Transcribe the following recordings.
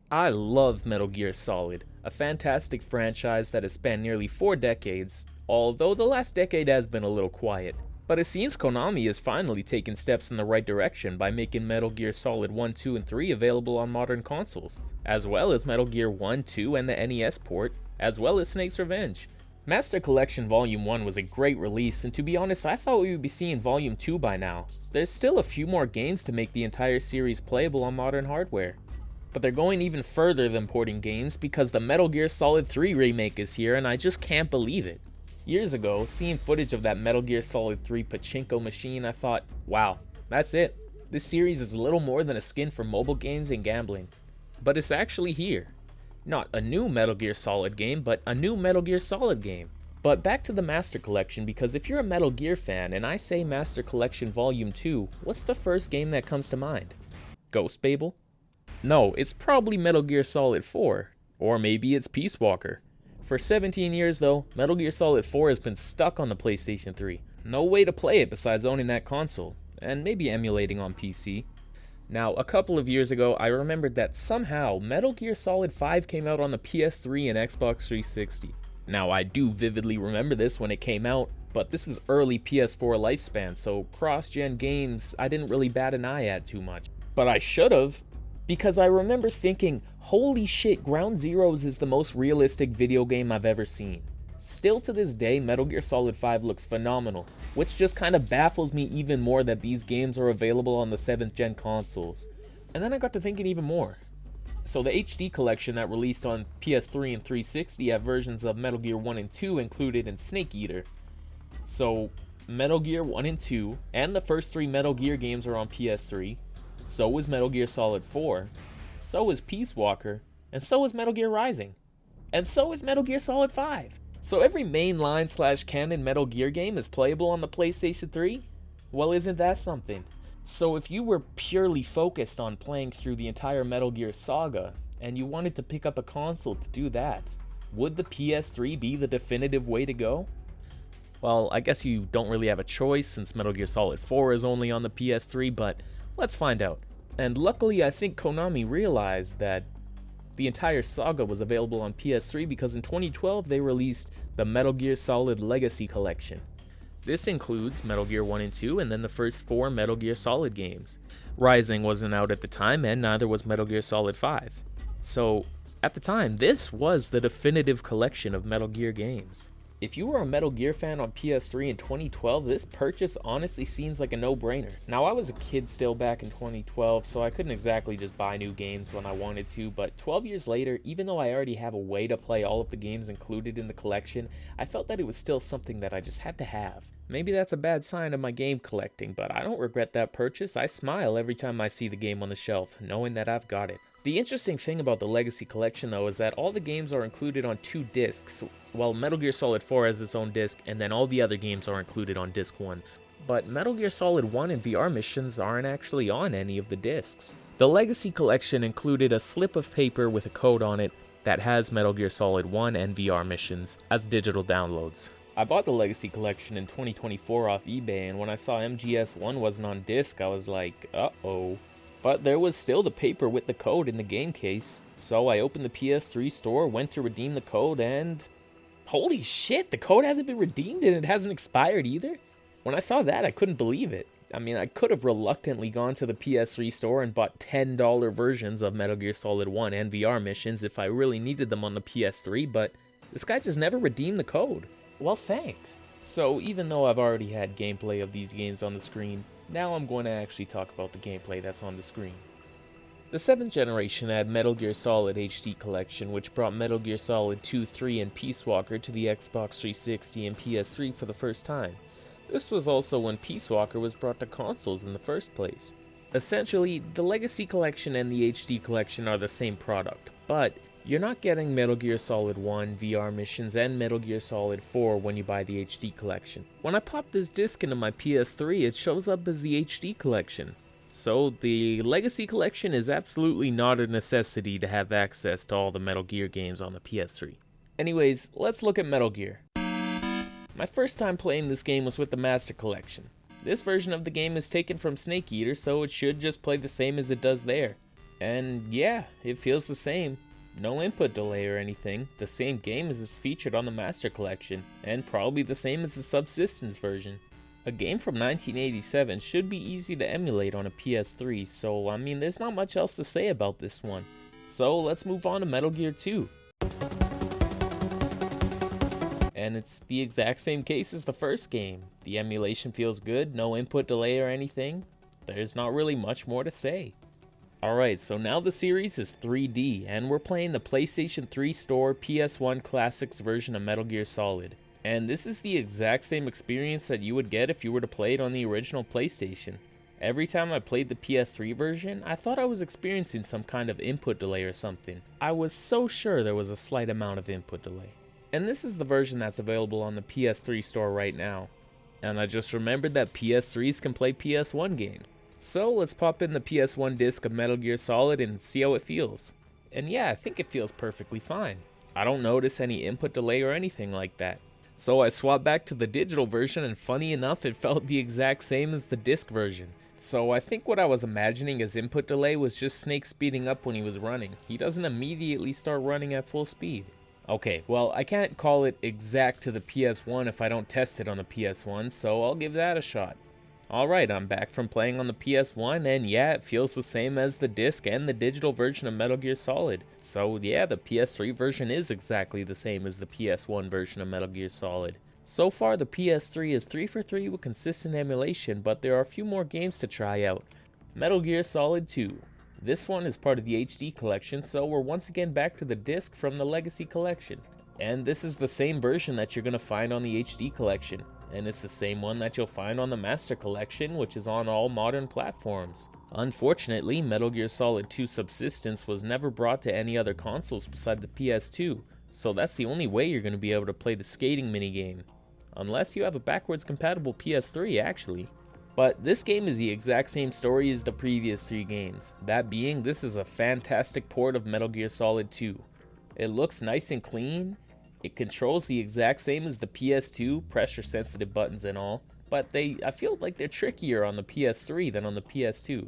I love Metal Gear Solid, a fantastic franchise that has spanned nearly 4 decades, although the last decade has been a little quiet. But it seems Konami has finally taken steps in the right direction by making Metal Gear Solid 1, 2, and 3 available on modern consoles, as well as Metal Gear 1, 2, and the NES port, as well as Snake's Revenge. Master Collection Volume 1 was a great release, and to be honest, I thought we would be seeing Volume 2 by now. There's still a few more games to make the entire series playable on modern hardware. But they're going even further than porting games because the Metal Gear Solid 3 remake is here and I just can't believe it. Years ago, seeing footage of that Metal Gear Solid 3 pachinko machine, I thought, wow, that's it. This series is little more than a skin for mobile games and gambling. But it's actually here. Not a new Metal Gear Solid game, but a new Metal Gear Solid game. But back to the Master Collection, because if you're a Metal Gear fan and I say Master Collection Volume 2, what's the first game that comes to mind? Ghost Babel? No, it's probably Metal Gear Solid 4. Or maybe it's Peace Walker. For 17 years though, Metal Gear Solid 4 has been stuck on the PlayStation 3. No way to play it besides owning that console, and maybe emulating on PC. Now, a couple of years ago, I remembered that somehow Metal Gear Solid 5 came out on the PS3 and Xbox 360. Now, I do vividly remember this when it came out, but this was early PS4 lifespan, so cross-gen games I didn't really bat an eye at too much. But I should've, because I remember thinking, holy shit, Ground Zeroes is the most realistic video game I've ever seen. Still to this day, Metal Gear Solid 5 looks phenomenal, which just kind of baffles me even more that these games are available on the 7th gen consoles. And then I got to thinking even more. So the HD collection that released on PS3 and 360 have versions of Metal Gear 1 and 2 included in Snake Eater. So Metal Gear 1 and 2 and the first 3 Metal Gear games are on PS3. So is Metal Gear Solid 4, so is Peace Walker, and so is Metal Gear Rising, and so is Metal Gear Solid 5. So every mainline/canon Metal Gear game is playable on the PlayStation 3? Well, isn't that something? So if you were purely focused on playing through the entire Metal Gear saga, and you wanted to pick up a console to do that, would the PS3 be the definitive way to go? Well, I guess you don't really have a choice since Metal Gear Solid 4 is only on the PS3, but let's find out. And luckily, I think Konami realized that the entire saga was available on PS3 because in 2012 they released the Metal Gear Solid Legacy Collection. This includes Metal Gear 1 and 2 and then the first 4 Metal Gear Solid games. Rising wasn't out at the time and neither was Metal Gear Solid 5. So, at the time, this was the definitive collection of Metal Gear games. If you were a Metal Gear fan on PS3 in 2012, this purchase honestly seems like a no-brainer. Now, I was a kid still back in 2012, so I couldn't exactly just buy new games when I wanted to, but 12 years later, even though I already have a way to play all of the games included in the collection, I felt that it was still something that I just had to have. Maybe that's a bad sign of my game collecting, but I don't regret that purchase. I smile every time I see the game on the shelf, knowing that I've got it. The interesting thing about the Legacy Collection though is that all the games are included on 2 discs, while Metal Gear Solid 4 has its own disc, and then all the other games are included on disc 1. But Metal Gear Solid 1 and VR missions aren't actually on any of the discs. The Legacy Collection included a slip of paper with a code on it that has Metal Gear Solid 1 and VR missions as digital downloads. I bought the Legacy Collection in 2024 off eBay, and when I saw MGS1 wasn't on disc, I was like, uh-oh. But there was still the paper with the code in the game case, so I opened the PS3 store, went to redeem the code, and holy shit, the code hasn't been redeemed and it hasn't expired either? When I saw that, I couldn't believe it. I mean, I could have reluctantly gone to the PS3 store and bought $10 versions of Metal Gear Solid 1 and VR missions if I really needed them on the PS3, but this guy just never redeemed the code. Well, thanks. So even though I've already had gameplay of these games on the screen, now I'm going to actually talk about the gameplay that's on the screen. The 7th generation had Metal Gear Solid HD Collection, which brought Metal Gear Solid 2, 3, and Peace Walker to the Xbox 360 and PS3 for the first time. This was also when Peace Walker was brought to consoles in the first place. Essentially, the Legacy Collection and the HD Collection are the same product, but you're not getting Metal Gear Solid 1, VR missions, and Metal Gear Solid 4 when you buy the HD Collection. When I pop this disc into my PS3, it shows up as the HD Collection. So the Legacy Collection is absolutely not a necessity to have access to all the Metal Gear games on the PS3. Anyways, let's look at Metal Gear. My first time playing this game was with the Master Collection. This version of the game is taken from Snake Eater, so it should just play the same as it does there. And yeah, it feels the same. No input delay or anything, the same game as is featured on the Master Collection, and probably the same as the Subsistence version. A game from 1987 should be easy to emulate on a PS3, so I mean there's not much else to say about this one. So let's move on to Metal Gear 2. And it's the exact same case as the first game. The emulation feels good, no input delay or anything. There's not really much more to say. Alright, so now the series is 3D, and we're playing the PlayStation 3 Store PS1 Classics version of Metal Gear Solid. And this is the exact same experience that you would get if you were to play it on the original PlayStation. Every time I played the PS3 version, I thought I was experiencing some kind of input delay or something. I was so sure there was a slight amount of input delay. And this is the version that's available on the PS3 Store right now. And I just remembered that PS3s can play PS1 games. So let's pop in the PS1 disc of Metal Gear Solid and see how it feels. And yeah, I think it feels perfectly fine. I don't notice any input delay or anything like that. So I swapped back to the digital version, and funny enough, it felt the exact same as the disc version. So I think what I was imagining as input delay was just Snake speeding up when he was running. He doesn't immediately start running at full speed. Okay, well, I can't call it exact to the PS1 if I don't test it on the PS1, so I'll give that a shot. Alright, I'm back from playing on the PS1, and yeah, it feels the same as the disc and the digital version of Metal Gear Solid. So yeah, the PS3 version is exactly the same as the PS1 version of Metal Gear Solid. So far, the PS3 is 3 for 3 with consistent emulation, but there are a few more games to try out. Metal Gear Solid 2. This one is part of the HD collection, so we're once again back to the disc from the Legacy collection. And this is the same version that you're going to find on the HD collection. And it's the same one that you'll find on the Master Collection, which is on all modern platforms. Unfortunately, Metal Gear Solid 2 Subsistence was never brought to any other consoles beside the PS2, so that's the only way you're going to be able to play the skating minigame. Unless you have a backwards compatible PS3, actually. But this game is the exact same story as the previous 3 games. That being, this is a fantastic port of Metal Gear Solid 2. It looks nice and clean. It controls the exact same as the PS2, pressure sensitive buttons and all, but I feel like they're trickier on the PS3 than on the PS2.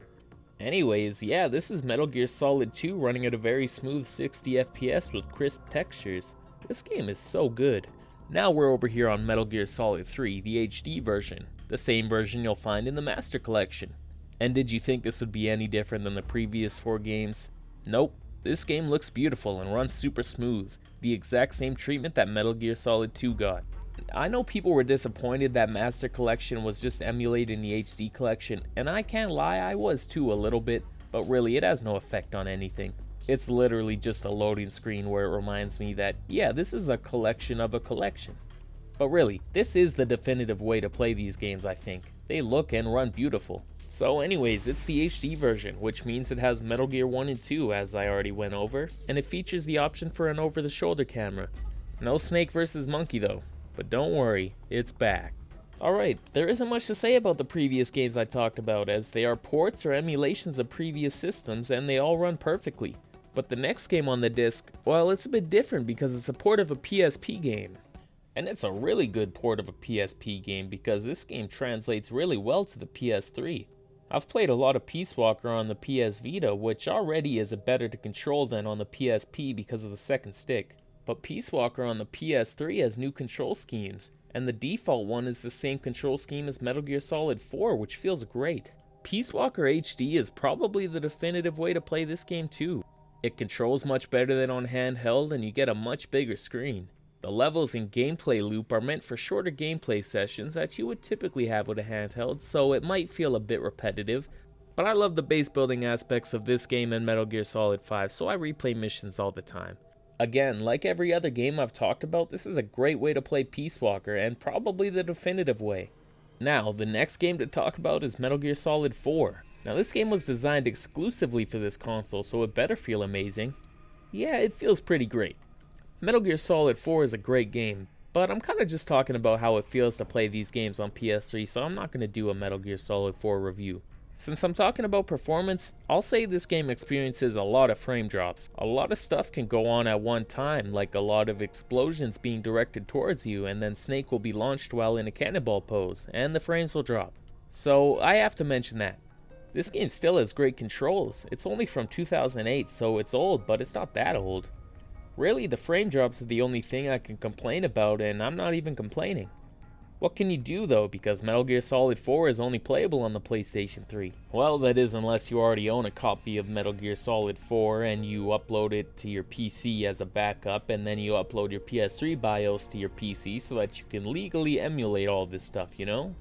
Anyways, yeah, this is Metal Gear Solid 2 running at a very smooth 60 FPS with crisp textures. This game is so good. Now we're over here on Metal Gear Solid 3, the HD version, the same version you'll find in the Master Collection. And did you think this would be any different than the previous 4 games? Nope, this game looks beautiful and runs super smooth. The exact same treatment that Metal Gear Solid 2 got. I know people were disappointed that Master Collection was just emulating the HD collection, and I can't lie, I was too a little bit, but really it has no effect on anything. It's literally just a loading screen where it reminds me that, yeah, this is a collection of a collection. But really, this is the definitive way to play these games, I think. They look and run beautiful. So anyways, it's the HD version, which means it has Metal Gear 1 and 2 as I already went over, and it features the option for an over-the-shoulder camera. No Snake vs. Monkey though, but don't worry, it's back. Alright, there isn't much to say about the previous games I talked about, as they are ports or emulations of previous systems and they all run perfectly. But the next game on the disc, well, it's a bit different because it's a port of a PSP game. And it's a really good port of a PSP game because this game translates really well to the PS3. I've played a lot of Peace Walker on the PS Vita, which already is better to control than on the PSP because of the second stick. But Peace Walker on the PS3 has new control schemes, and the default one is the same control scheme as Metal Gear Solid 4, which feels great. Peace Walker HD is probably the definitive way to play this game too. It controls much better than on handheld, and you get a much bigger screen. The levels and gameplay loop are meant for shorter gameplay sessions that you would typically have with a handheld, so it might feel a bit repetitive, but I love the base building aspects of this game and Metal Gear Solid 5, so I replay missions all the time. Again, like every other game I've talked about, this is a great way to play Peace Walker, and probably the definitive way. Now, the next game to talk about is Metal Gear Solid 4. Now this game was designed exclusively for this console, so it better feel amazing. Yeah, it feels pretty great. Metal Gear Solid 4 is a great game, but I'm kind of just talking about how it feels to play these games on PS3, so I'm not going to do a Metal Gear Solid 4 review. Since I'm talking about performance, I'll say this game experiences a lot of frame drops. A lot of stuff can go on at one time, like a lot of explosions being directed towards you, and then Snake will be launched while in a cannonball pose, and the frames will drop. So I have to mention that. This game still has great controls. It's only from 2008, so it's old, but it's not that old. Really, the frame drops are the only thing I can complain about, and I'm not even complaining. What can you do though, because Metal Gear Solid 4 is only playable on the PlayStation 3? Well, that is unless you already own a copy of Metal Gear Solid 4 and you upload it to your PC as a backup, and then you upload your PS3 BIOS to your PC so that you can legally emulate all this stuff, you know?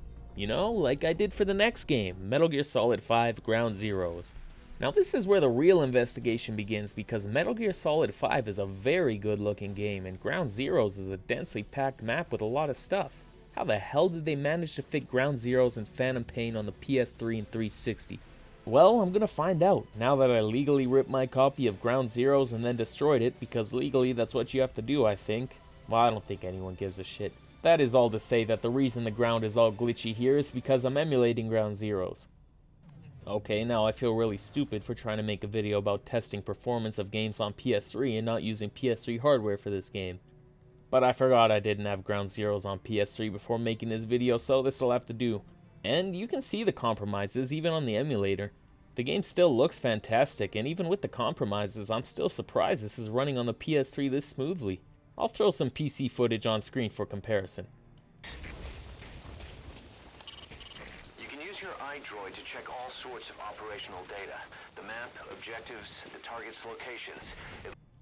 Like I did for the next game, Metal Gear Solid 5 Ground Zeroes. Now this is where the real investigation begins, because Metal Gear Solid 5 is a very good looking game and Ground Zeroes is a densely packed map with a lot of stuff. How the hell did they manage to fit Ground Zeroes and Phantom Pain on the PS3 and 360? Well, I'm gonna find out, now that I legally ripped my copy of Ground Zeroes and then destroyed it, because legally that's what you have to do, I think. Well, I don't think anyone gives a shit. That is all to say that the reason the ground is all glitchy here is because I'm emulating Ground Zeroes. Okay, now I feel really stupid for trying to make a video about testing performance of games on PS3 and not using PS3 hardware for this game. But I forgot I didn't have Ground Zeroes on PS3 before making this video, so this'll have to do. And you can see the compromises even on the emulator. The game still looks fantastic, and even with the compromises, I'm still surprised this is running on the PS3 this smoothly. I'll throw some PC footage on screen for comparison. You can use your iDroid to check all sorts of operational data. The map, objectives, the target's locations.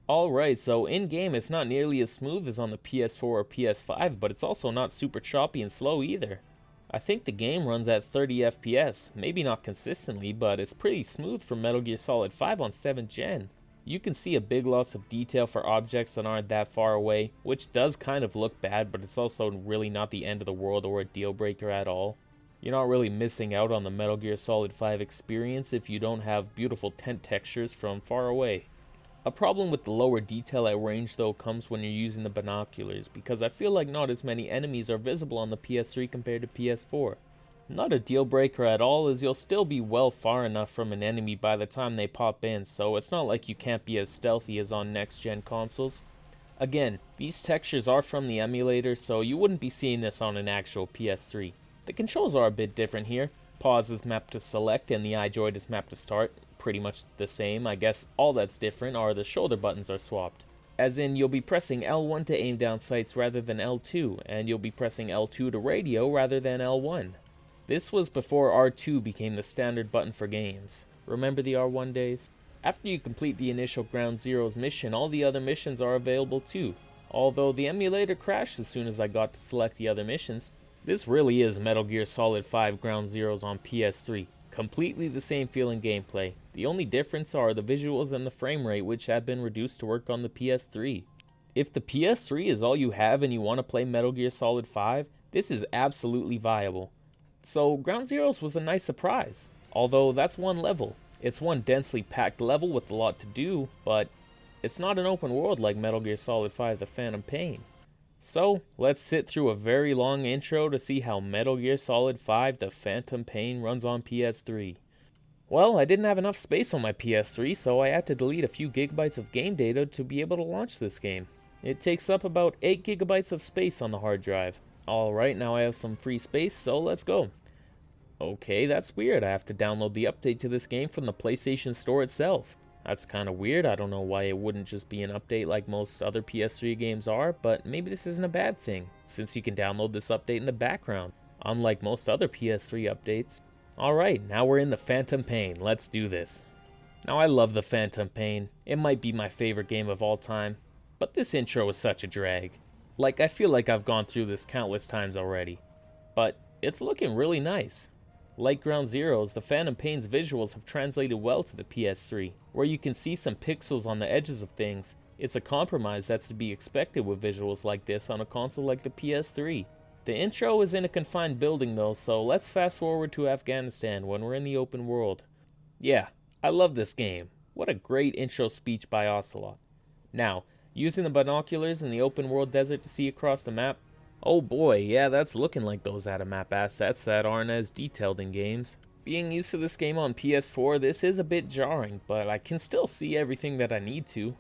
Alright, so in-game it's not nearly as smooth as on the PS4 or PS5, but it's also not super choppy and slow either. I think the game runs at 30 FPS, maybe not consistently, but it's pretty smooth for Metal Gear Solid 5 on 7th gen. You can see a big loss of detail for objects that aren't that far away, which does kind of look bad, but it's also really not the end of the world or a deal breaker at all. You're not really missing out on the Metal Gear Solid 5 experience if you don't have beautiful tent textures from far away. A problem with the lower detail at range though comes when you're using the binoculars, because I feel like not as many enemies are visible on the PS3 compared to PS4. Not a deal breaker at all, as you'll still be well far enough from an enemy by the time they pop in, so it's not like you can't be as stealthy as on next gen consoles. Again, these textures are from the emulator, so you wouldn't be seeing this on an actual PS3. The controls are a bit different here. Pause is mapped to select and the iDroid is mapped to start. Pretty much the same. I guess all that's different are the shoulder buttons are swapped. As in, you'll be pressing L1 to aim down sights rather than L2, and you'll be pressing L2 to radio rather than L1. This was before R2 became the standard button for games. Remember the R1 days? After you complete the initial Ground Zeroes mission, all the other missions are available too. Although the emulator crashed as soon as I got to select the other missions. This really is Metal Gear Solid 5 Ground Zeroes on PS3. Completely the same feeling gameplay. The only difference are the visuals and the frame rate, which have been reduced to work on the PS3. If the PS3 is all you have and you want to play Metal Gear Solid 5, this is absolutely viable. So Ground Zeroes was a nice surprise, although that's one level. It's one densely packed level with a lot to do, but it's not an open world like Metal Gear Solid 5 The Phantom Pain. So, let's sit through a very long intro to see how Metal Gear Solid 5 The Phantom Pain runs on PS3. Well, I didn't have enough space on my PS3, so I had to delete a few gigabytes of game data to be able to launch this game. It takes up about 8 gigabytes of space on the hard drive. Alright, now I have some free space, so let's go. Okay, that's weird. I have to download the update to this game from the PlayStation Store itself. That's kind of weird. I don't know why it wouldn't just be an update like most other PS3 games are, but maybe this isn't a bad thing, since you can download this update in the background, unlike most other PS3 updates. Alright, now we're in the Phantom Pain. Let's do this. Now I love the Phantom Pain. It might be my favorite game of all time, but this intro is such a drag. Like, I feel like I've gone through this countless times already. But it's looking really nice. Like Ground Zeroes, the Phantom Pain's visuals have translated well to the PS3, where you can see some pixels on the edges of things. It's a compromise that's to be expected with visuals like this on a console like the PS3. The intro is in a confined building though, so let's fast forward to Afghanistan when we're in the open world. Yeah, I love this game. What a great intro speech by Ocelot. Now, using the binoculars in the open world desert to see across the map, oh boy, yeah, that's looking like those out-of-map assets that aren't as detailed in games. Being used to this game on PS4, this is a bit jarring, but I can still see everything that I need to.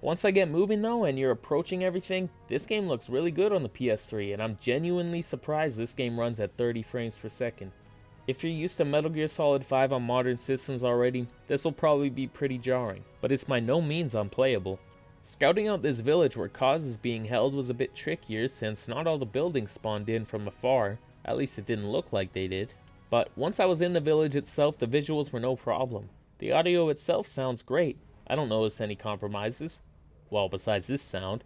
Once I get moving though, and you're approaching everything, this game looks really good on the PS3, and I'm genuinely surprised this game runs at 30 frames per second. If you're used to Metal Gear Solid 5 on modern systems already, this will probably be pretty jarring, but it's by no means unplayable. Scouting out this village where Kaz is being held was a bit trickier since not all the buildings spawned in from afar, at least it didn't look like they did. But once I was in the village itself, the visuals were no problem. The audio itself sounds great. I don't notice any compromises. Well, besides this sound.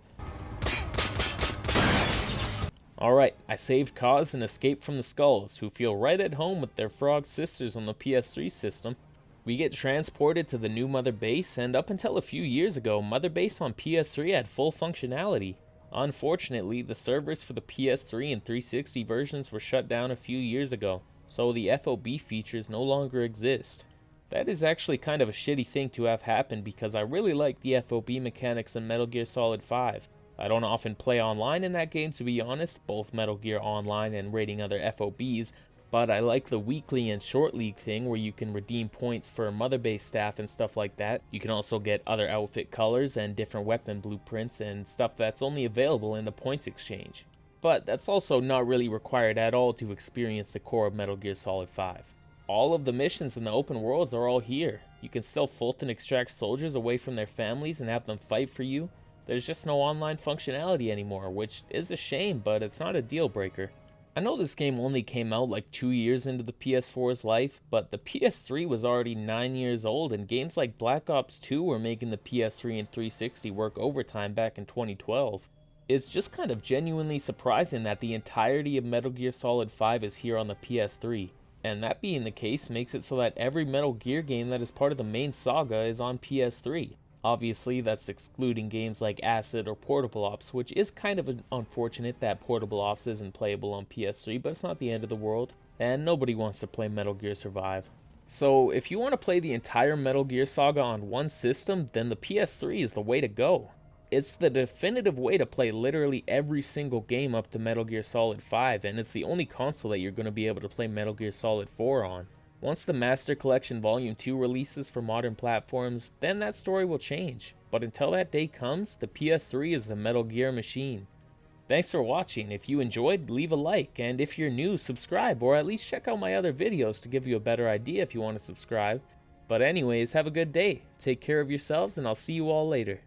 Alright, I saved Kaz and escaped from the Skulls, who feel right at home with their frog sisters on the PS3 system. We get transported to the new Mother Base, and up until a few years ago, Mother Base on PS3 had full functionality. Unfortunately, the servers for the PS3 and 360 versions were shut down a few years ago, so the FOB features no longer exist. That is actually kind of a shitty thing to have happen because I really like the FOB mechanics in Metal Gear Solid 5. I don't often play online in that game, to be honest, both Metal Gear Online and raiding other FOBs, but I like the weekly and short league thing where you can redeem points for Mother Base staff and stuff like that. You can also get other outfit colors and different weapon blueprints and stuff that's only available in the points exchange. But that's also not really required at all to experience the core of Metal Gear Solid 5. All of the missions in the open worlds are all here. You can still Fulton extract soldiers away from their families and have them fight for you. There's just no online functionality anymore, which is a shame, but it's not a deal breaker. I know this game only came out like 2 years into the PS4's life, but the PS3 was already 9 years old, and games like Black Ops 2 were making the PS3 and 360 work overtime back in 2012. It's just kind of genuinely surprising that the entirety of Metal Gear Solid 5 is here on the PS3, and that being the case makes it so that every Metal Gear game that is part of the main saga is on PS3. Obviously, that's excluding games like Acid or Portable Ops, which is kind of unfortunate that Portable Ops isn't playable on PS3, but it's not the end of the world, and nobody wants to play Metal Gear Survive. So, if you want to play the entire Metal Gear saga on one system, then the PS3 is the way to go. It's the definitive way to play literally every single game up to Metal Gear Solid 5, and it's the only console that you're going to be able to play Metal Gear Solid 4 on. Once the Master Collection Volume 2 releases for modern platforms, then that story will change. But until that day comes, the PS3 is the Metal Gear machine. Thanks for watching. If you enjoyed, leave a like, and if you're new, subscribe, or at least check out my other videos to give you a better idea if you want to subscribe. But anyways, have a good day, take care of yourselves, and I'll see you all later.